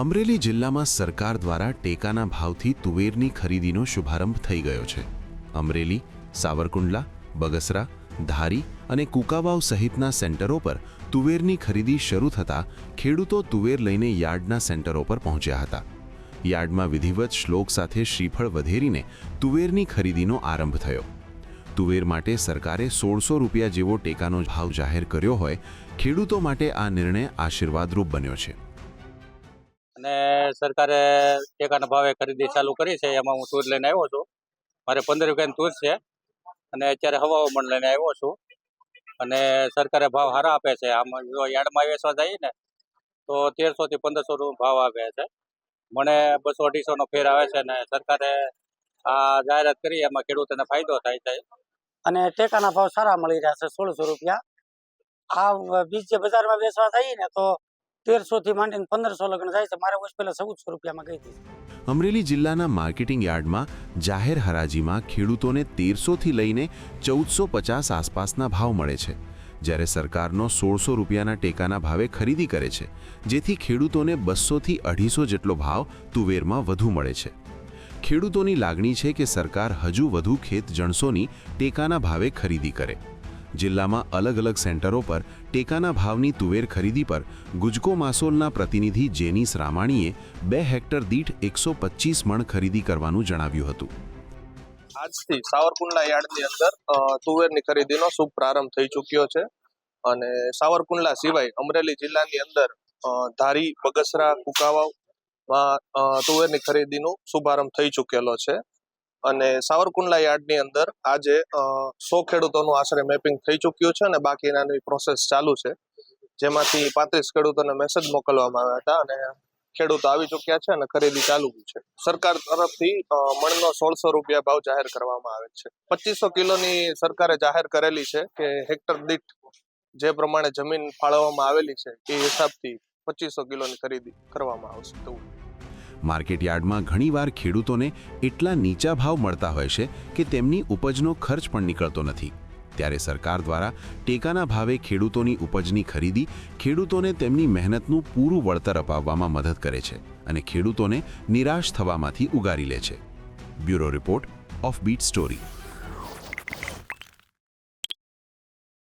અમરેલી જિલ્લામાં સરકાર દ્વારા ટેકાના ભાવથી તુવેરની ખરીદીનો શુભારંભ થઈ ગયો છે। અમરેલી, સાવરકુંડલા, બગસરા, ધારી અને કુકાવાવ સહિતના સેન્ટરો પર તુવેરની ખરીદી શરૂ થતાં ખેડૂતો તુવેર લઈને યાર્ડના સેન્ટરો પર પહોંચ્યા હતા। યાર્ડમાં વિધિવત શ્લોક સાથે શ્રીફળ વધેરીને તુવેરની ખરીદીનો આરંભ થયો। તુવેર માટે સરકારે 1600 રૂપિયા જેવો ટેકાનો ભાવ જાહેર કર્યો હોય ખેડૂતો માટે આ નિર્ણય આશીર્વાદરૂપ બન્યો છે। અને સરકારે ટેકાના ભાવે ખરીદી ચાલુ કરી છે। એમાં હું તુર લઈને આવ્યો છું। મારે 15 રૂપિયાની તુર છે અને અત્યારે હવાઓ મણ લઈને આવ્યો છું અને સરકારે ભાવ સારા આપે છે। આમાં જો યાર્ડમાં વેચવા જઈએ ને તો 1300 થી 1500 ભાવ આપે છે। મને 200-250 નો ફેર આવે છે અને સરકારે આ જાહેરાત કરી એમાં ખેડૂતોને ફાયદો થાય છે અને ટેકાના ભાવ સારા મળી રહ્યા છે 1600 રૂપિયા। આ બીજ જે બજારમાં વેચવા જઈએ ને તો 1300 થી માંડીને 1500 લગન જાય છે। મારે વર્ષ પહેલા 1400 રૂપિયામાં ગઈ હતી। અમરેલી જિલ્લાના માર્કેટિંગ યાર્ડમાં જાહેર હરાજીમાં ખેડૂતોને 1300 થી લઈને 1450 આસપાસના ભાવ મળે છે, જ્યારે સરકારનો 1600 રૂપિયાના ટેકાના ભાવે ખરીદી કરે છે, જેથી ખેડૂતોને 200 થી 250 જેટલો ભાવ તુવેરમાં વધુ મળે છે। ખેડૂતોની લાગણી છે કે સરકાર હજુ વધુ ખેત જણસોની ટેકાના ભાવે ખરીદી કરે। જિલ્લામાં અલગ અલગ સેન્ટરો પર ટેકાના ભાવની તુવેર ખરીદી પર ગુજકો માસોલના પ્રતિનિધિ જેનીસ રામાણીએ 2 હેક્ટર દીઠ 125 મણ ખરીદી કરવાનું જણાવ્યું હતું। આજથી સાવરકુંડલા યાર્ડની અંદર તુવેરની ખરીદીનો શુભ પ્રારંભ થઈ ચૂક્યો છે અને સાવરકુંડલા સિવાય અમરેલી જિલ્લાની અંદર ધારી, બગસરા, કુકાવાવમાં તુવેરની ખરીદીનો શુભારંભ થઈ ચૂકેલો છે અને સાવરકુંડલા યાર્ડની અંદર આજે 100 ખેડૂતોનું આશરે મેપિંગ થઈ ચૂક્યું છે અને બાકીનાની પ્રોસેસ ચાલુ છે, જેમાંથી 35 ખેડૂતોને મેસેજ મોકલવામાં આવ્યા હતા અને ખેડૂતો આવી ચૂક્યા છે અને ખરીદી ચાલુ છે। સરકાર તરફથી મણનો 1600 રૂપિયા ભાવ જાહેર કરવામાં આવે છે। 2500 કિલોની સરકારે જાહેર કરેલી છે કે હેક્ટર દીઠ જે પ્રમાણે જમીન ફાળવવામાં આવેલી છે એ હિસાબથી 2500 કિલોની ખરીદી કરવામાં આવશે। માર્કેટ યાર્ડમાં ઘણીવાર ખેડૂતોને એટલા નીચા ભાવ મળતા હોય છે કે તેમની ઉપજનો ખર્ચ પણ નીકળતો નથી, ત્યારે સરકાર દ્વારા ટેકાના ભાવે ખેડૂતોની ઉપજની ખરીદી ખેડૂતોને તેમની મહેનતનું પૂરું વળતર અપાવવામાં મદદ કરે છે અને ખેડૂતોને નિરાશ થવામાંથી ઉગારી લે છે। Bureau report, offbeat story.